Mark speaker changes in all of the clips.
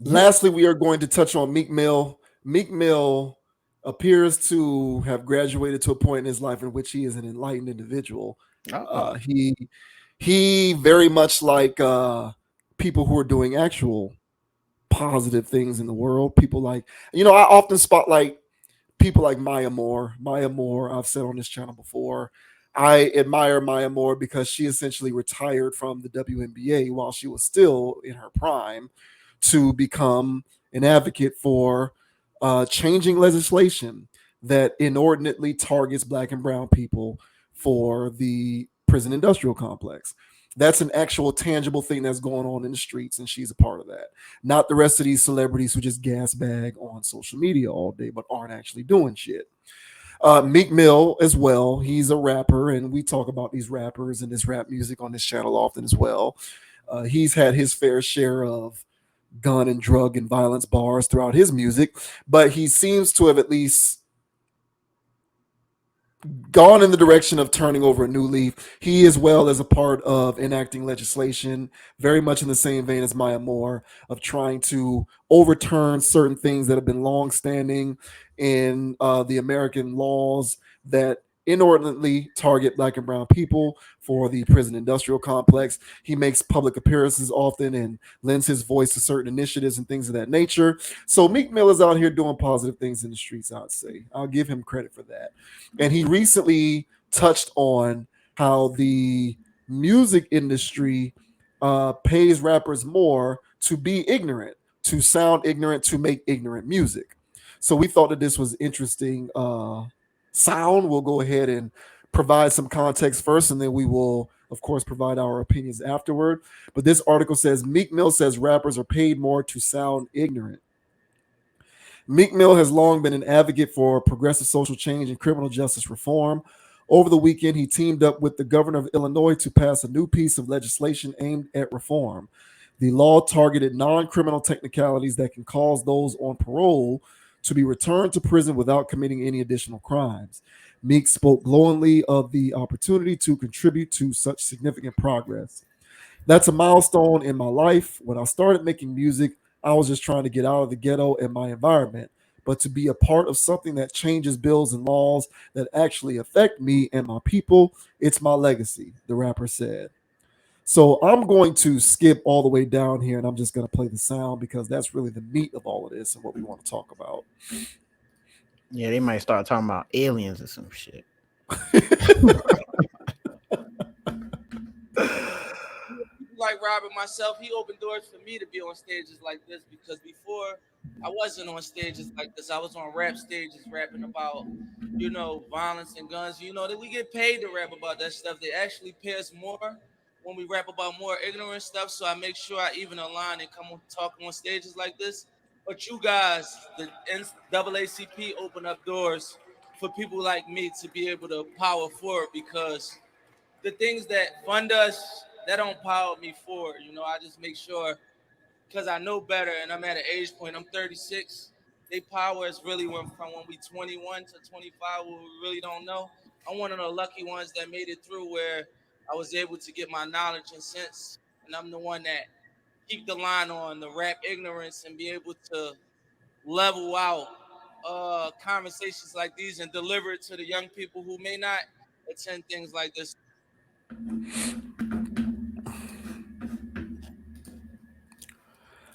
Speaker 1: Yeah.
Speaker 2: Lastly, we are going to touch on Meek Mill. Meek Mill appears to have graduated to a point in his life in which he is an enlightened individual.
Speaker 1: Oh.
Speaker 2: He very much like people who are doing actual positive things in the world. People like, I often spotlight people like Maya Moore. Maya Moore, I've said on this channel before, I admire Maya Moore because she essentially retired from the WNBA while she was still in her prime to become an advocate for changing legislation that inordinately targets black and brown people for the prison industrial complex. That's an actual tangible thing that's going on in the streets, and she's a part of that. Not the rest of these celebrities who just gas bag on social media all day but aren't actually doing shit. Meek Mill as well. He's a rapper, and we talk about these rappers and this rap music on this channel often as well. He's had his fair share of gun and drug and violence bars throughout his music, but he seems to have at least gone in the direction of turning over a new leaf. He, as well as a part of enacting legislation, very much in the same vein as Maya Moore, of trying to overturn certain things that have been longstanding in the American laws that inordinately target black and brown people for the prison industrial complex. He makes public appearances often and lends his voice to certain initiatives and things of that nature. So Meek Mill is out here doing positive things in the streets, I'd say. I'll give him credit for that. And he recently touched on how the music industry pays rappers more to be ignorant, to sound ignorant, to make ignorant music. So we thought that this was interesting sound. We'll go ahead and provide some context first, and then we will, of course, provide our opinions afterward. But this article says Meek Mill says rappers are paid more to sound ignorant. Meek Mill has long been an advocate for progressive social change and criminal justice reform. Over the weekend, he teamed up with the governor of Illinois to pass a new piece of legislation aimed at reform. The law targeted non criminal technicalities that can cause those on parole to be returned to prison without committing any additional crimes. Meek spoke glowingly of the opportunity to contribute to such significant progress. That's a milestone in my life. When I started making music, I was just trying to get out of the ghetto and my environment. But to be a part of something that changes bills and laws that actually affect me and my people, it's my legacy, the rapper said. So I'm going to skip all the way down here and I'm just going to play the sound because that's really the meat of all of this and what we want to talk about.
Speaker 1: Yeah, they might start talking about aliens or some shit.
Speaker 3: People like Robert, myself, he opened doors for me to be on stages like this because before I wasn't on stages like this. I was on rap stages rapping about, violence and guns. That we get paid to rap about that stuff. They actually pay us more when we rap about more ignorant stuff. So I make sure I even align and come on talk on stages like this. But you guys, the NAACP open up doors for people like me to be able to power forward because the things that fund us that don't power me forward. I just make sure because I know better and I'm at an age point. I'm 36. They power us really went from when we 21 to 25 where we really don't know. I'm one of the lucky ones that made it through where I was able to get my knowledge and sense, and I'm the one that keep the line on the rap ignorance and be able to level out conversations like these and deliver it to the young people who may not attend things like this.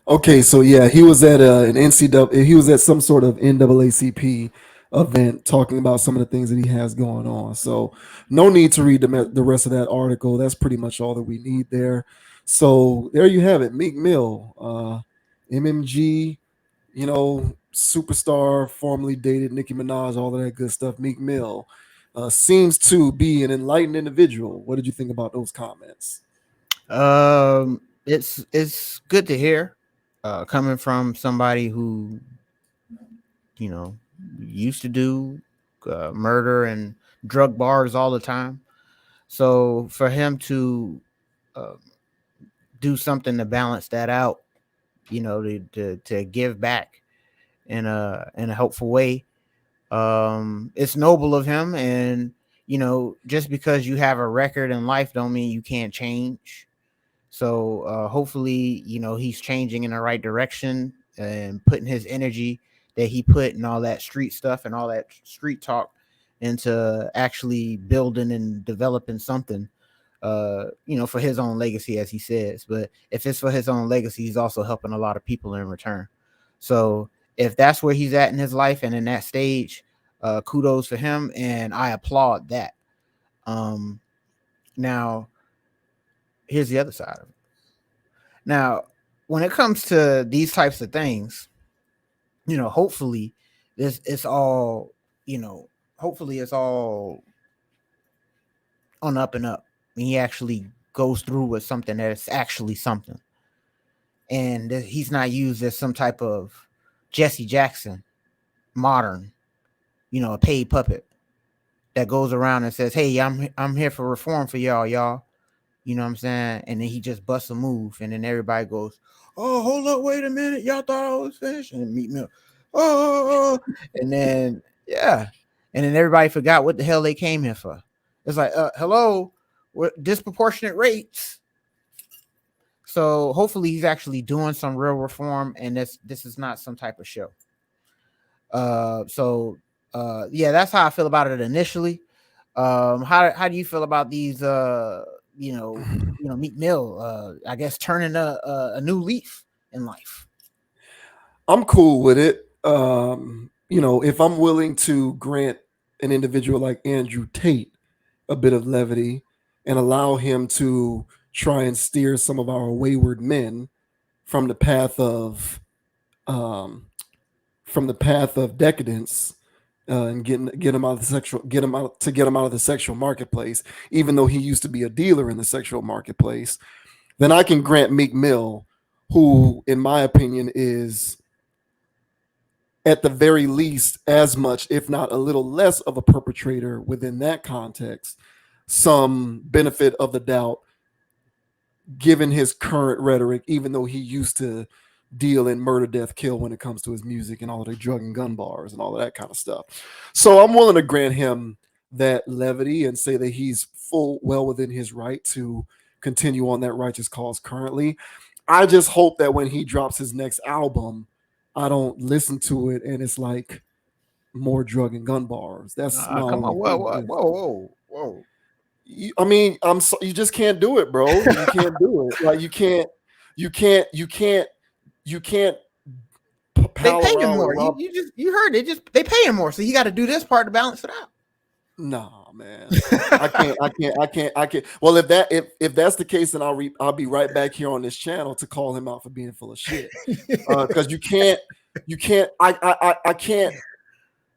Speaker 2: Okay, so yeah, he was at an NCAA. He was at some sort of NAACP event talking about some of the things that he has going on. So no need to read the rest of that article. That's pretty much all that we need there. So there you have it, Meek Mill, MMG, superstar, formerly dated Nicki Minaj, all of that good stuff. Meek Mill seems to be an enlightened individual. What did you think about those comments?
Speaker 1: It's good to hear, coming from somebody who you know used to do murder and drug bars all the time. So for him to uh, do something to balance that out, to give back in a helpful way, it's noble of him. And just because you have a record in life don't mean you can't change. So hopefully, he's changing in the right direction and putting his energy that he put in all that street stuff and all that street talk into actually building and developing something, for his own legacy, as he says. But if it's for his own legacy, he's also helping a lot of people in return. So if that's where he's at in his life and in that stage, kudos for him, and I applaud that. Um, Now, here's the other side of it. Now, when it comes to these types of things, hopefully this it's all, you know, hopefully it's all on up and up. And he actually goes through with something that's actually something. And that he's not used as some type of Jesse Jackson modern, a paid puppet that goes around and says, "Hey, I'm here for reform for y'all." You know what I'm saying? And then he just busts a move, and then everybody goes, "Oh, hold up, wait a minute, y'all thought I was finished." And Meek Mill, and then yeah, and then everybody forgot what the hell they came here for. It's like, hello, what disproportionate rates. So hopefully he's actually doing some real reform, and this is not some type of show. Yeah, that's how I feel about it initially. How do you feel about these? Meek Mill. I guess turning a new leaf in life.
Speaker 2: I'm cool with it. If I'm willing to grant an individual like Andrew Tate a bit of levity and allow him to try and steer some of our wayward men from the path of um, decadence, and get him out of the sexual get him out of the sexual marketplace, even though he used to be a dealer in the sexual marketplace, then I can grant Meek Mill, who, in my opinion, is at the very least as much, if not a little less, of a perpetrator within that context, some benefit of the doubt, given his current rhetoric, even though he used to deal in murder, death, kill when it comes to his music and all of the drug and gun bars and all of that kind of stuff. So I'm willing to grant him that levity and say that he's well within his right to continue on that righteous cause currently. I just hope that when he drops his next album, I don't listen to it and it's like more drug and gun bars. That's my
Speaker 1: Come on,
Speaker 2: only
Speaker 1: whoa,
Speaker 2: thing.
Speaker 1: whoa, whoa, whoa, whoa.
Speaker 2: I mean, you just can't do it, bro. You can't do it. Like you can't
Speaker 1: They
Speaker 2: pal
Speaker 1: pay him
Speaker 2: around with
Speaker 1: more.
Speaker 2: Rob.
Speaker 1: You heard it. Just they pay him more, so you got to do this part to balance it out.
Speaker 2: Nah, man. I can't. Well, if that's the case, then I'll be right back here on this channel to call him out for being full of shit. Because you can't.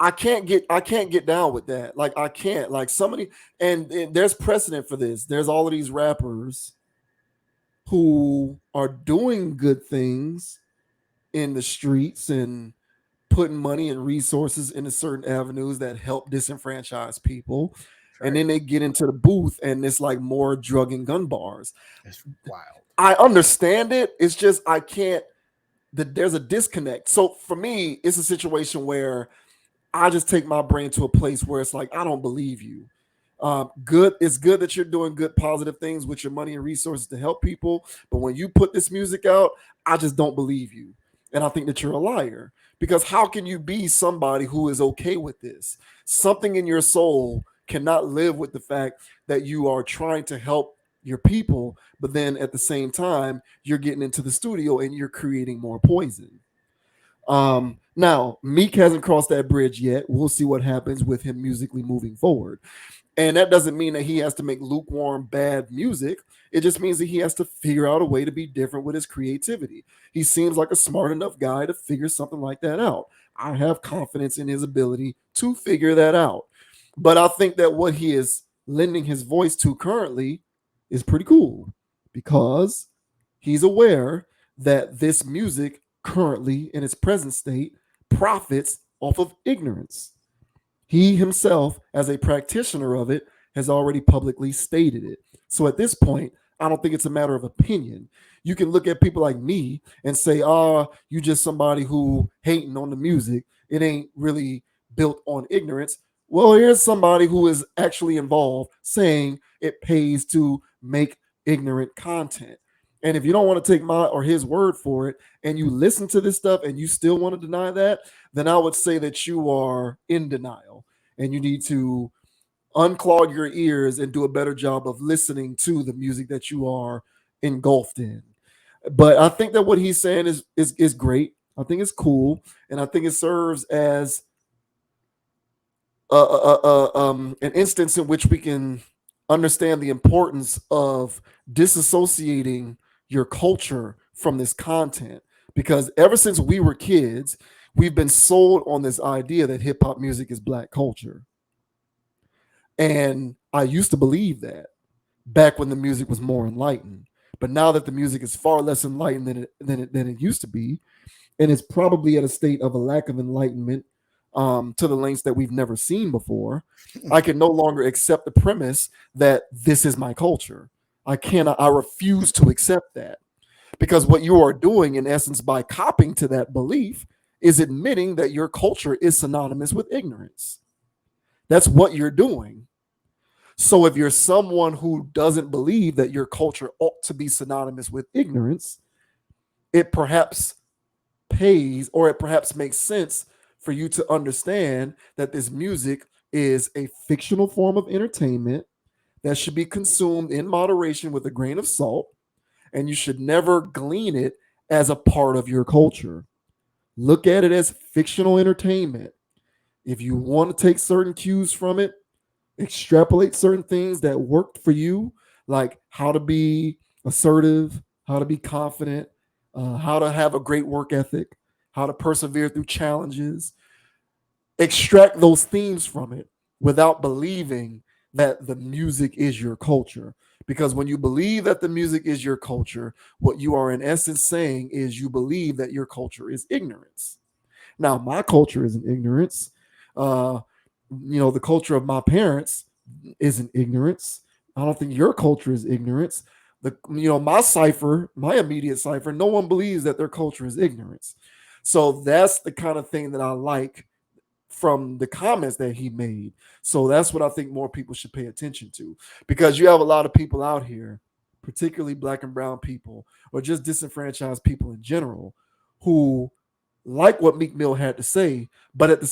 Speaker 2: I can't get down with that. Like I can't. Like somebody, and there's precedent for this. There's all of these rappers who are doing good things in the streets and putting money and resources into certain avenues that help disenfranchise people. And then they get into the booth and it's like more drug and gun bars.
Speaker 1: That's wild.
Speaker 2: I understand it. It's just I can't. There's a disconnect. So for me, it's a situation where I just take my brain to a place where it's like I don't believe you. Good. It's good that you're doing good, positive things with your money and resources to help people. But when you put this music out, I just don't believe you, and I think that you're a liar. Because how can you be somebody who is okay with this? Something in your soul cannot live with the fact that you are trying to help your people, but then at the same time you're getting into the studio and you're creating more poison. Now Meek hasn't crossed that bridge yet. We'll see what happens with him musically moving forward. And that doesn't mean that he has to make lukewarm, bad music. It just means that he has to figure out a way to be different with his creativity. He seems like a smart enough guy to figure something like that out. I have confidence in his ability to figure that out. But I think that what he is lending his voice to currently is pretty cool because he's aware that this music currently in its present state profits off of ignorance. He himself, as a practitioner of it, has already publicly stated it. So at this point, I don't think it's a matter of opinion. You can look at people like me and say, you just somebody who hating on the music. It ain't really built on ignorance. Well, here's somebody who is actually involved saying it pays to make ignorant content. And if you don't want to take my or his word for it, and you listen to this stuff and you still want to deny that, then I would say that you are in denial and you need to unclog your ears and do a better job of listening to the music that you are engulfed in. But I think that what he's saying is great. I think it's cool, and I think it serves as an instance in which we can understand the importance of disassociating your culture from this content. Because ever since we were kids, we've been sold on this idea that hip hop music is black culture. And I used to believe that back when the music was more enlightened. But now that the music is far less enlightened than it used to be, and it's probably at a state of a lack of enlightenment to the lengths that we've never seen before, I can no longer accept the premise that this is my culture. I cannot, I refuse to accept that because what you are doing, in essence, by copying to that belief, is admitting that your culture is synonymous with ignorance. That's what you're doing. So if you're someone who doesn't believe that your culture ought to be synonymous with ignorance, it perhaps pays or it perhaps makes sense for you to understand that this music is a fictional form of entertainment that should be consumed in moderation with a grain of salt, and you should never glean it as a part of your culture. Look at it as fictional entertainment. If you want to take certain cues from it, extrapolate certain things that worked for you, like how to be assertive, how to be confident, how to have a great work ethic, how to persevere through challenges. Extract those themes from it without believing that the music is your culture. Because when you believe that the music is your culture, what you are in essence saying is you believe that your culture is ignorance. Now, my culture isn't ignorance. Uh, the culture of my parents isn't ignorance. I don't think your culture is ignorance. My cipher, my immediate cipher, no one believes that their culture is ignorance. So that's the kind of thing that I like from the comments that he made. So that's what I think more people should pay attention to, because you have a lot of people out here, particularly black and brown people, or just disenfranchised people in general, who like what Meek Mill had to say, but at the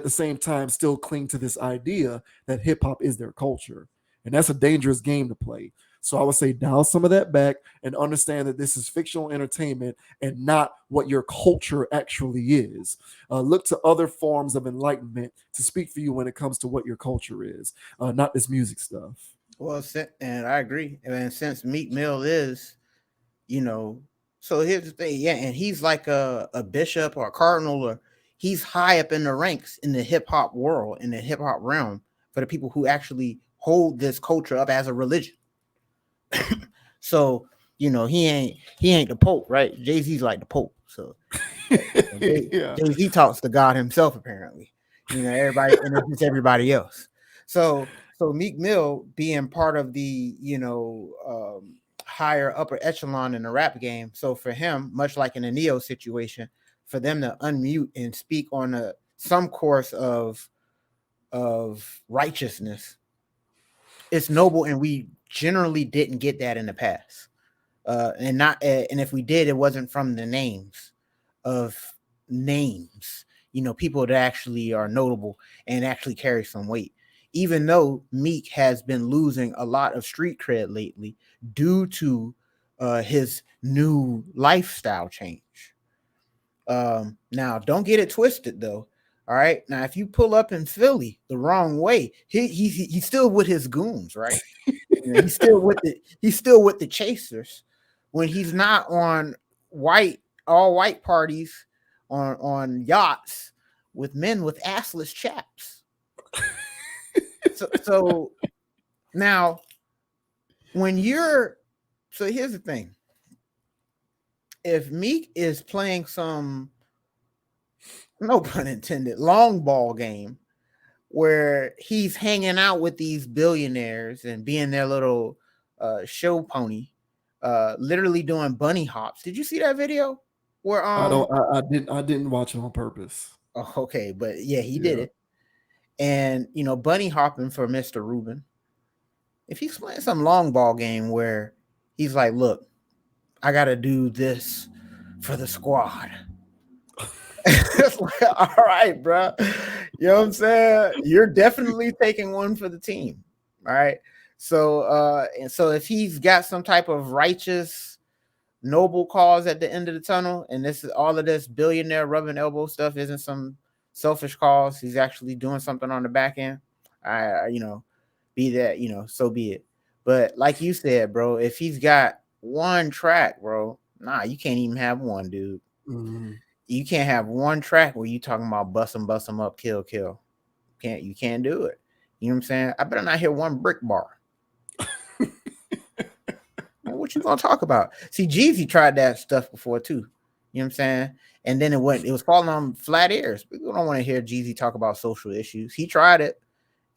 Speaker 2: same time still cling to this idea that hip hop is their culture, and that's a dangerous game to play. So I would say dial some of that back and understand that this is fictional entertainment and not what your culture actually is. Look to other forms of enlightenment to speak for you when it comes to what your culture is, not this music stuff.
Speaker 1: Well, and I agree. And since Meek Mill is, you know, so here's the thing, yeah, and he's like a bishop or a cardinal, or he's high up in the ranks in the hip hop world, in the hip hop realm, for the people who actually hold this culture up as a religion. So he ain't the Pope, right? Jay-Z's like the Pope. So
Speaker 2: Yeah.
Speaker 1: Jay-Z talks to God himself, apparently. Everybody, and it's just everybody else. So Meek Mill being part of the higher upper echelon in the rap game. So for him, much like in a Neo situation, for them to unmute and speak on some course of righteousness, it's noble, and we generally didn't get that in the past. And if we did, it wasn't from the of names, people that actually are notable and actually carry some weight. Even though Meek has been losing a lot of street cred lately due to his new lifestyle change. Now, don't get it twisted though. All right. Now, if you pull up in Philly the wrong way, he's still with his goons, right? He's still with the chasers when he's not on all white parties on yachts with men with assless chaps. So now so here's the thing. If Meek is playing some, no pun intended, long ball game where he's hanging out with these billionaires and being their little show pony, literally doing bunny hops. Did you see that video? Where
Speaker 2: I don't. I didn't watch it on purpose.
Speaker 1: oh, okay, but yeah, he did
Speaker 2: Yeah.
Speaker 1: it. And bunny hopping for Mr. Rubin. If he's playing some long ball game where he's like, look, I gotta do this for the squad. It's like, all right, bro. You know what I'm saying? You're definitely taking one for the team. All right. So and so if he's got some type of righteous noble cause at the end of the tunnel, and this is all of this billionaire rubbing elbow stuff isn't some selfish cause, he's actually doing something on the back end. You know, be that, you know, so be it. But like you said, bro, if he's got one track, bro, nah, you can't even have one, dude.
Speaker 2: Mhm.
Speaker 1: You can't have one track where you talking about bust them up, kill, kill. You can't do it. You know what I'm saying? I better not hear one brick bar. Man, what you gonna talk about? See, Jeezy tried that stuff before too. You know what I'm saying? And then it was falling on flat ears. People don't want to hear Jeezy talk about social issues. He tried it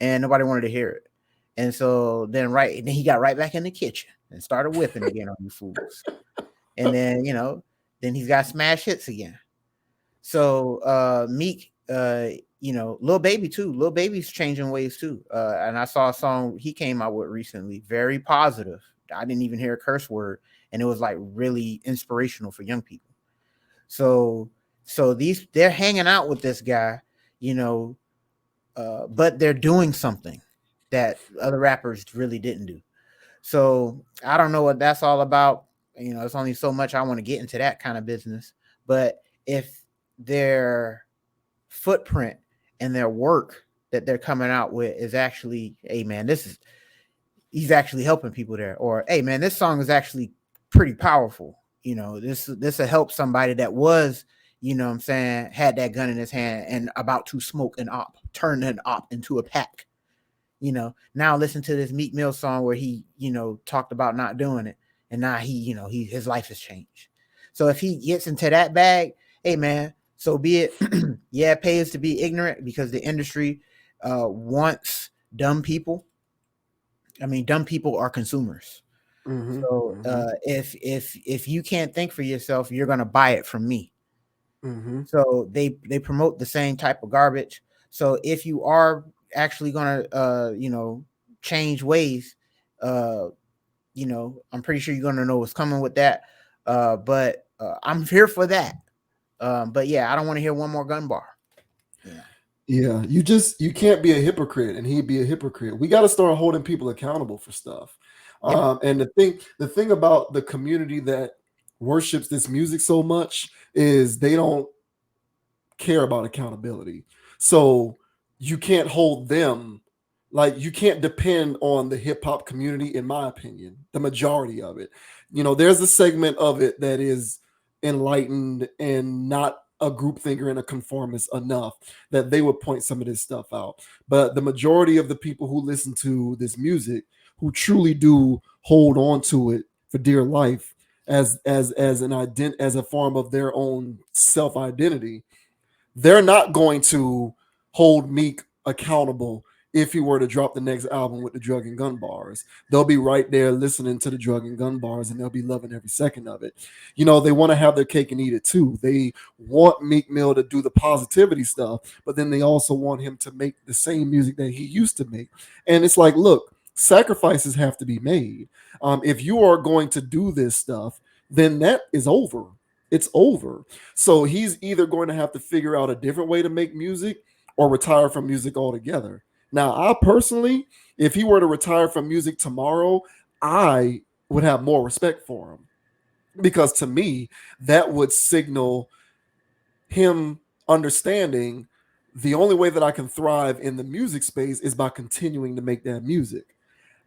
Speaker 1: and nobody wanted to hear it. And so then he got right back in the kitchen and started whipping again on you fools. And then, you know, then he's got smash hits again. So Meek, you know, Lil Baby too. Lil Baby's changing ways too. And I saw a song he came out with recently, very positive. I didn't even hear a curse word, and it was like really inspirational for young people. So they're hanging out with this guy, you know, but they're doing something that other rappers really didn't do. So I don't know what that's all about. You know, it's only so much I want to get into that kind of business. But if their footprint and their work that they're coming out with is actually, hey man, he's actually helping people there, or hey man, this song is actually pretty powerful. You know, this will help somebody that was, you know what I'm saying, had that gun in his hand and about to smoke an op, turn an op into a pack. You know, now listen to this Meek Mill song where he, you know, talked about not doing it, and now he, you know, his life has changed. So if he gets into that bag, hey man, so be it. Yeah, it pays to be ignorant because the industry wants dumb people. I mean, dumb people are consumers.
Speaker 2: Mhm.
Speaker 1: So
Speaker 2: Mhm.
Speaker 1: if you can't think for yourself, you're gonna buy it from me.
Speaker 2: Mhm.
Speaker 1: So they promote the same type of garbage. So if you are actually gonna you know, change ways, uh you know, I'm pretty sure you're gonna know what's coming with that. But I'm here for that. But yeah, I don't want to hear one more gun bar. You know.
Speaker 2: Yeah, you can't be a hypocrite, and he'd be a hypocrite. We got to start holding people accountable for stuff.
Speaker 1: Yep.
Speaker 2: And the thing about the community that worships this music so much is they don't care about accountability. So you can't hold them, like you can't depend on the hip hop community, in my opinion, the majority of it. There's a segment of it that is enlightened and not a group thinker and a conformist enough that they would point some of this stuff out. But the majority of the people who listen to this music, who truly do hold on to it for dear life as a form of their own self identity, they're not going to hold Meek accountable if he were to drop the next album with the drug and gun bars. They'll be right there listening to the drug and gun bars, and they'll be loving every second of it. They want to have their cake and eat it too. They want Meek Mill to do the positivity stuff, but then they also want him to make the same music that he used to make. And it's like, look, sacrifices have to be made. If you are going to do this stuff, then that is over. It's over. So he's either going to have to figure out a different way to make music or retire from music altogether. Now, I personally, if he were to retire from music tomorrow, I would have more respect for him, because to me, that would signal him understanding the only way that I can thrive in the music space is by continuing to make that music.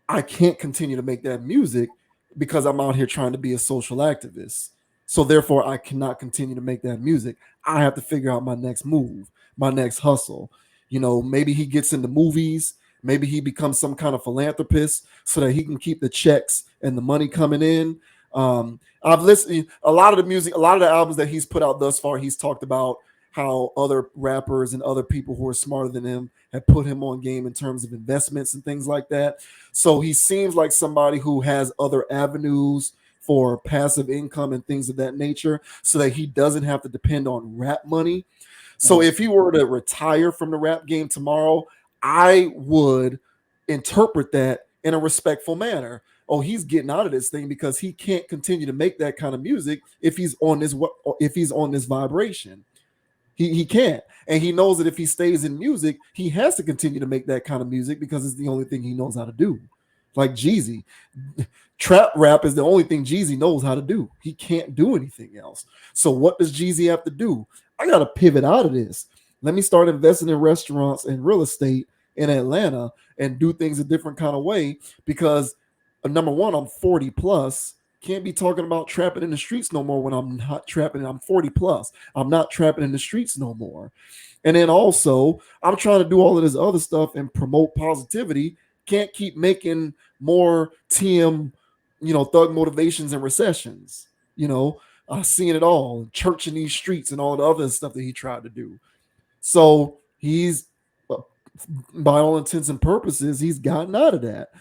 Speaker 2: I can't continue to make that music because I'm out here trying to be a social activist. So therefore, I cannot continue to make that music. I have to figure out my next move, my next hustle. Maybe he gets into movies. Maybe he becomes some kind of philanthropist so that he can keep the checks and the money coming in. I've listened a lot of the music, a lot of the albums that he's put out thus far. He's talked about how other rappers and other people who are smarter than him have put him on game in terms of investments and things like that. So he seems like somebody who has other avenues for passive income and things of that nature so that he doesn't have to depend on rap money. So
Speaker 1: Mm.
Speaker 2: if he were to retire from the rap game tomorrow, I would interpret that in a respectful manner. oh, he's getting out of this thing because he can't continue to make that kind of music if he's on this vibration. He can't. And he knows that if he stays in music, he has to continue to make that kind of music because it's the only thing he knows how to do. Like Jeezy. Trap rap is the only thing Jeezy knows how to do. He can't do anything else. So what does Jeezy have to do? I gotta pivot out of this. Let me start investing in restaurants and real estate in Atlanta and do things a different kind of way because number one, I'm 40 plus. Can't be talking about trapping in the streets no more when I'm not trapping. I'm 40 plus. I'm not trapping in the streets no more. And then also, I'm trying to do all of this other stuff and promote positivity. Can't keep making more TM, thug motivations and recessions. Seeing it all, church in these streets and all the other stuff that he tried to do. So he's, by all intents and purposes, he's gotten out of that.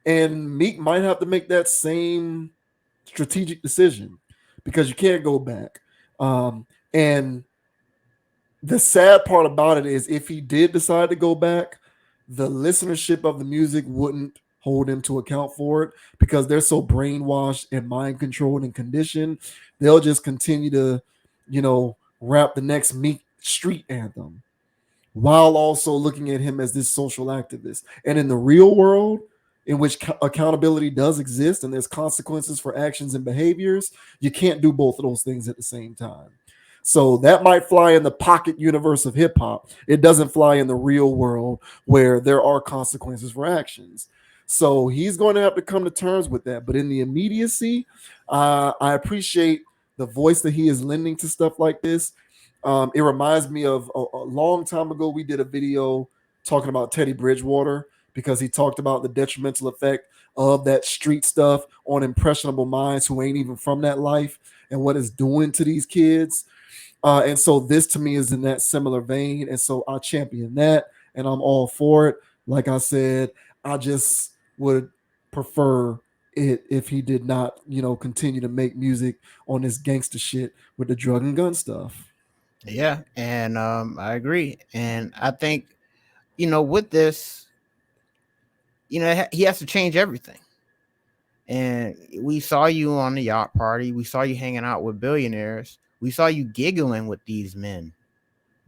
Speaker 2: And Meek might have to make that same strategic decision because you can't go back. And the sad part about it is if he did decide to go back, the listenership of the music wouldn't hold him to account for it because they're so brainwashed and mind controlled and conditioned. They'll just continue to, rap the next Meek street anthem while also looking at him as this social activist. And in the real world, in which accountability does exist and there's consequences for actions and behaviors, you can't do both of those things at the same time. So that might fly in the pocket universe of hip hop. It doesn't fly in the real world where there are consequences for actions. So he's going to have to come to terms with that. But in the immediacy, I appreciate the voice that he is lending to stuff like this. It reminds me of a long time ago, we did a video talking about Teddy Bridgewater because he talked about the detrimental effect of that street stuff on impressionable minds who ain't even from that life and what it's doing to these kids. And so this to me is in that similar vein. And so I champion that and I'm all for it. Like I said, I just would prefer it if he did not, continue to make music on this gangster shit with the drug and gun stuff.
Speaker 1: Yeah, and I agree. And I think, with this, he has to change everything. And we saw you on the yacht party. We saw you hanging out with billionaires. We saw you giggling with these men,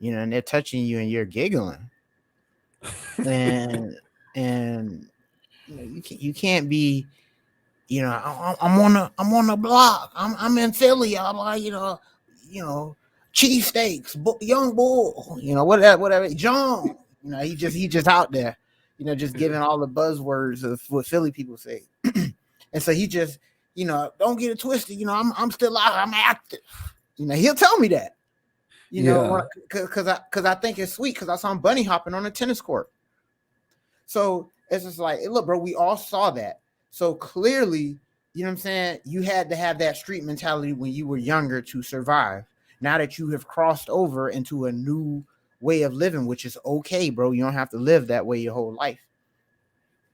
Speaker 1: and they're touching you and you're giggling. And you can't be, I'm on the block. I'm in Philly. I'm like, cheesesteaks, young bull, whatever. John, he just out there, just giving all the buzzwords of what Philly people say. And so he just, don't get it twisted. I'm still out. I'm active. He'll tell me that. Because I think it's sweet because I saw him bunny hopping on a tennis court. So it's just like, hey, look, bro, we all saw that. So clearly, you know what I'm saying? You had to have that street mentality when you were younger to survive. Now that you have crossed over into a new way of living, which is okay, bro. You don't have to live that way your whole life.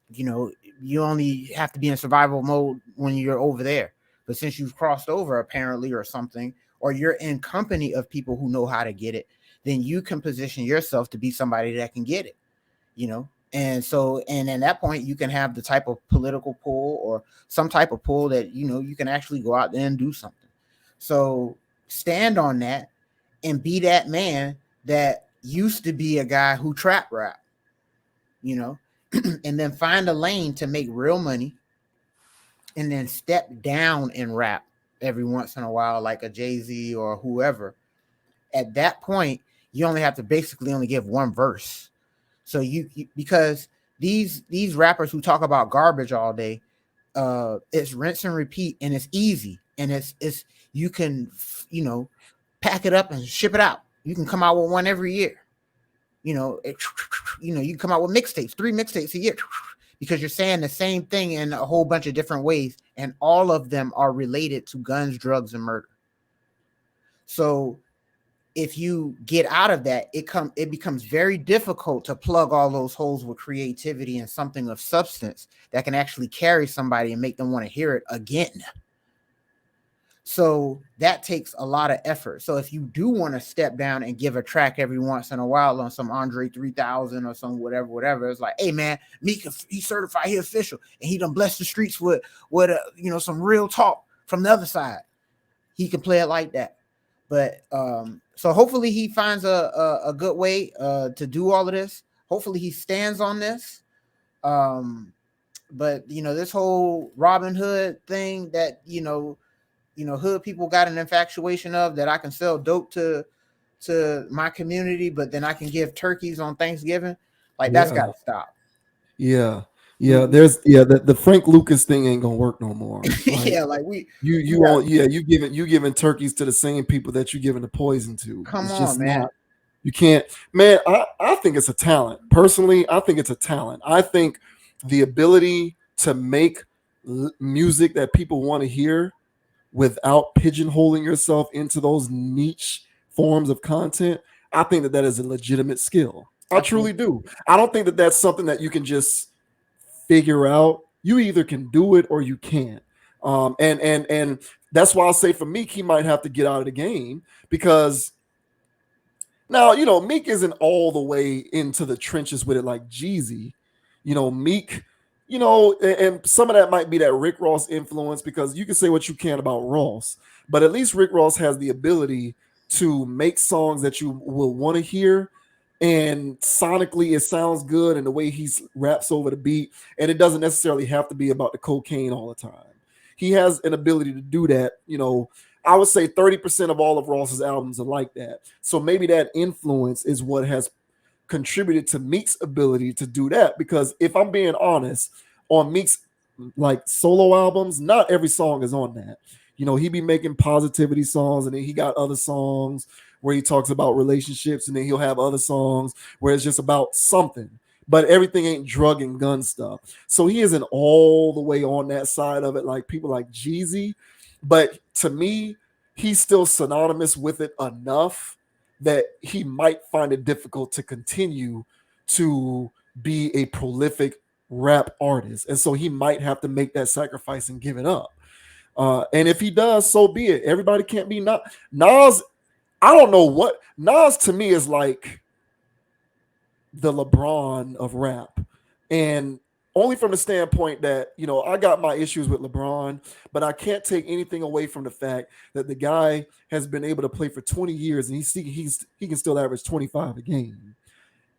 Speaker 1: You only have to be in survival mode when you're over there. But since you've crossed over, apparently, or something, or you're in company of people who know how to get it, then you can position yourself to be somebody that can get it, And so, and at that point, you can have the type of political pull or some type of pull that, you can actually go out there and do something. So stand on that and be that man that used to be a guy who trap rap, and then find a lane to make real money and then step down and rap every once in a while, like a Jay-Z or whoever. At that point, you only have to basically only give one verse. So you because these rappers who talk about garbage all day, it's rinse and repeat, and it's easy, and it's you can pack it up and ship it out. You can come out with one every year. You can come out with mixtapes, 3 mixtapes a year, because you're saying the same thing in a whole bunch of different ways, and all of them are related to guns, drugs, and murder. So if you get out of that, it becomes very difficult to plug all those holes with creativity and something of substance that can actually carry somebody and make them want to hear it again. So that takes a lot of effort. So if you do want to step down and give a track every once in a while on some Andre 3000 or some whatever, it's like, hey man, Meek, he certified, he official, and he done blessed the streets with some real talk from the other side. He can play it like that. But so hopefully he finds a good way to do all of this. Hopefully he stands on this. But this whole Robin Hood thing that hood people got an infatuation of, that I can sell dope to my community, but then I can give turkeys on Thanksgiving. Like that's got
Speaker 2: Yeah.
Speaker 1: to stop.
Speaker 2: Yeah. Yeah.
Speaker 1: We
Speaker 2: There's the Frank Lucas thing ain't gonna work no more. Like
Speaker 1: yeah, like we
Speaker 2: you
Speaker 1: got
Speaker 2: all yeah, you giving turkeys to the same people that you giving the poison to.
Speaker 1: come
Speaker 2: It's
Speaker 1: on,
Speaker 2: just
Speaker 1: man.
Speaker 2: not. You can't, man. I think it's a talent. Personally, I think it's a talent. I think the ability to make music that people want to hear without pigeonholing yourself into those niche forms of content, I think that that is a legitimate skill. I truly
Speaker 1: Absolutely.
Speaker 2: do. I don't think that that's something that you can just figure out. You either can do it or you can't. And that's why I'll say for Meek, he might have to get out of the game because now, Meek isn't all the way into the trenches with it like Jeezy. Meek, and some of that might be that Rick Ross influence because you can say what you can about Ross, but at least Rick Ross has the ability to make songs that you will want to hear. And sonically, it sounds good, and the way he raps over the beat, and it doesn't necessarily have to be about the cocaine all the time. He has an ability to do that. I would say 30% of all of Ross's albums are like that. So maybe that influence is what has contributed to Meek's ability to do that. Because if I'm being honest, on Meek's like solo albums, not every song is on that. He be making positivity songs, and then he got other songs where he talks about relationships, and then he'll have other songs where it's just about something. But everything ain't drug and gun stuff. So he isn't all the way on that side of it like people like Jeezy. But to me, he's still synonymous with it enough that he might find it difficult to continue to be a prolific rap artist. And so he might have to make that sacrifice and give it up. And if he does, so be it. Everybody can't be Nas. I don't know what Nas to me is like the LeBron of rap. And only from the standpoint that, I got my issues with LeBron, but I can't take anything away from the fact that the guy has been able to play for 20 years and he can still average 25 a game.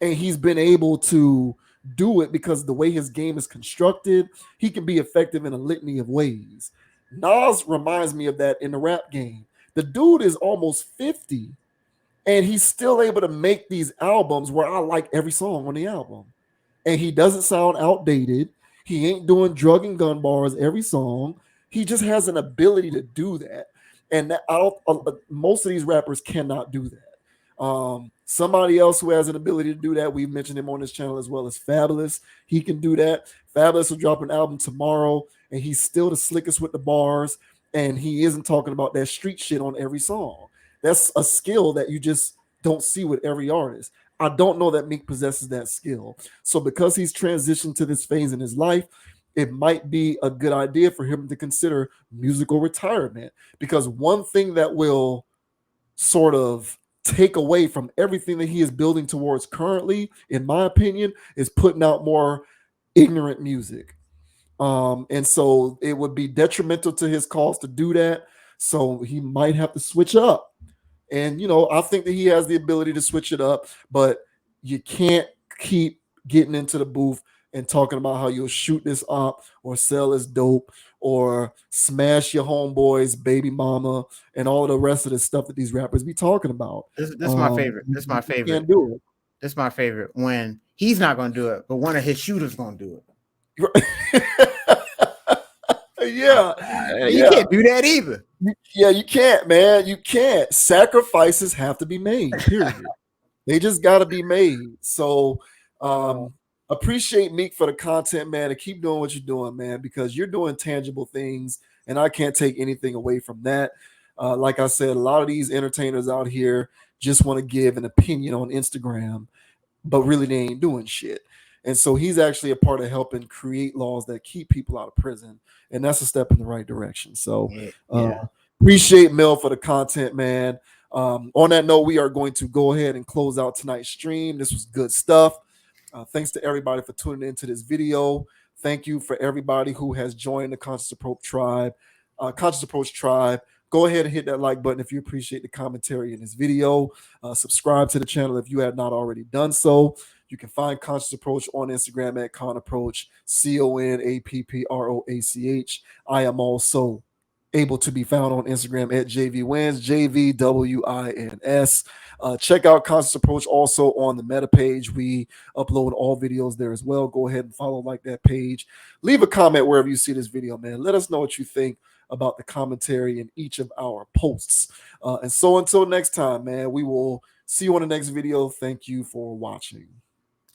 Speaker 2: And he's been able to do it because the way his game is constructed, he can be effective in a litany of ways. Nas reminds me of that in the rap game. The dude is almost 50 and he's still able to make these albums where I like every song on the album. And he doesn't sound outdated. He ain't doing drug and gun bars every song. He just has an ability to do that. And most of these rappers cannot do that. Somebody else who has an ability to do that, we've mentioned him on this channel as well, as Fabulous. He can do that. Fabulous will drop an album tomorrow, and he's still the slickest with the bars, and he isn't talking about that street shit on every song. That's a skill that you just don't see with every artist. I don't know that Meek possesses that skill. So because he's transitioned to this phase in his life, it might be a good idea for him to consider musical retirement. Because one thing that will sort of take away from everything that he is building towards currently, in my opinion, is putting out more ignorant music. And so it would be detrimental to his cause to do that. So he might have to switch up. And I think that he has the ability to switch it up, but you can't keep getting into the booth and talking about how you'll shoot this up or sell this dope or smash your homeboys, baby mama, and all the rest of the stuff that these rappers be talking about.
Speaker 1: This is my favorite.
Speaker 2: You,
Speaker 1: This is my
Speaker 2: you
Speaker 1: favorite.
Speaker 2: can't do
Speaker 1: This is my favorite when he's not going to do it, but one of his shooters going to do it.
Speaker 2: Yeah,
Speaker 1: You
Speaker 2: yeah.
Speaker 1: can't do that either.
Speaker 2: Yeah, you can't, man. You can't. Sacrifices have to be made, period. They just got to be made. So appreciate Meek for the content, man, and keep doing what you're doing, man, because you're doing tangible things, and I can't take anything away from that. Like I said, a lot of these entertainers out here just want to give an opinion on Instagram, but really they ain't doing shit. And so he's actually a part of helping create laws that keep people out of prison, and that's a step in the right direction. So
Speaker 1: Yeah, yeah.
Speaker 2: Appreciate Mel for the content, man. On that note, we are going to go ahead and close out tonight's stream. This was good stuff. Thanks to everybody for tuning into this video. Thank you for everybody who has joined the Conscious Approach Tribe. Conscious Approach Tribe. Go ahead and hit that like button if you appreciate the commentary in this video. Subscribe to the channel if you have not already done so. You can find Conscious Approach on Instagram at ConApproach, ConApproach. I am also able to be found on Instagram at JVWins, JVWINS. Check out Conscious Approach also on the Meta page. We upload all videos there as well. Go ahead and follow, like that page. Leave a comment wherever you see this video, man. Let us know what you think about the commentary in each of our posts. And so until next time, man, we will see you on the next video. Thank you for watching.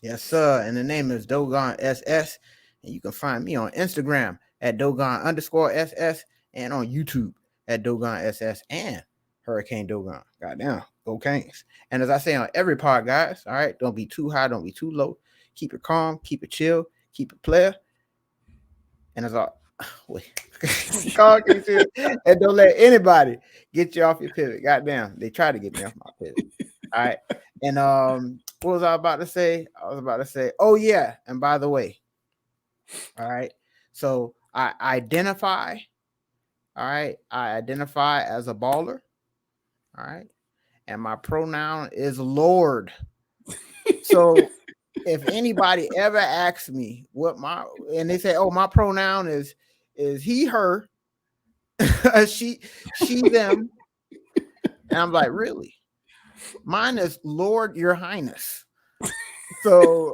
Speaker 1: Yes, sir. And the name is Dogon SS. And you can find me on Instagram at Dogon_SS and on YouTube at Dogon SS and Hurricane Dogon. Goddamn, go Canes. And as I say on every pod, guys, all right, don't be too high, don't be too low. Keep it calm, keep it chill, keep it player. And as I wait, calm, keep it chill, and don't let anybody get you off your pivot. Goddamn, they try to get me off my pivot. All right. And what was I about to say? I was about to say, oh yeah, and by the way, all right, so I identify as a baller, all right, and my pronoun is Lord. So if anybody ever asks me what and they say, oh, my pronoun is he, her, she, them, and I'm like, really? Mine is Lord, Your Highness. So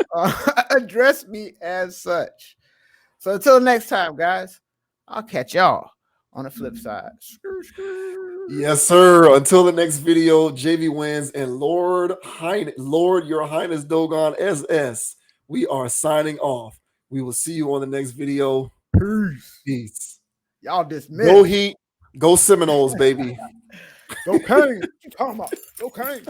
Speaker 1: address me as such. So until next time, guys, I'll catch y'all on the flip side.
Speaker 2: Yes, sir. Until the next video, JVWins and Lord, Your Highness Dogon SS. We are signing off. We will see you on the next video. Peace.
Speaker 1: Y'all dismissed.
Speaker 2: Go Heat. Go Seminoles, baby.
Speaker 1: Go Canes. What you talking about? Go Canes.